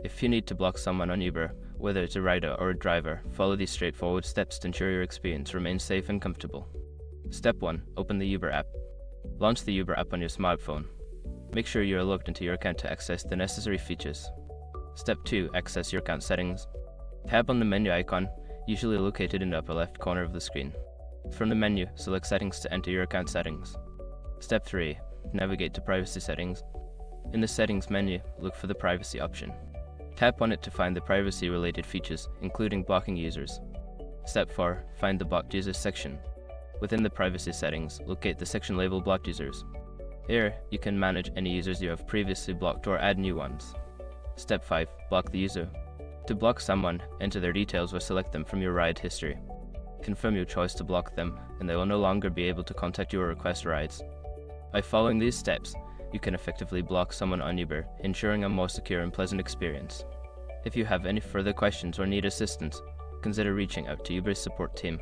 If you need to block someone on Uber, whether it's a rider or a driver, follow these straightforward steps to ensure your experience remains safe and comfortable. Step 1. Open the Uber app. Launch the Uber app on your smartphone. Make sure you are logged into your account to access the necessary features. Step 2. Access your account settings. Tap on the menu icon, usually located in the upper left corner of the screen. From the menu, select Settings to enter your account settings. Step 3. Navigate to Privacy Settings. In the Settings menu, look for the Privacy option. Tap on it to find the privacy-related features, including blocking users. Step 4. Find the Blocked Users section. Within the Privacy settings, locate the section labeled Blocked Users. Here, you can manage any users you have previously blocked or add new ones. Step 5. Block the user. To block someone, enter their details or select them from your ride history. Confirm your choice to block them, and they will no longer be able to contact you or request rides. By following these steps, you can effectively block someone on Uber, ensuring a more secure and pleasant experience. If you have any further questions or need assistance, consider reaching out to Uber's support team.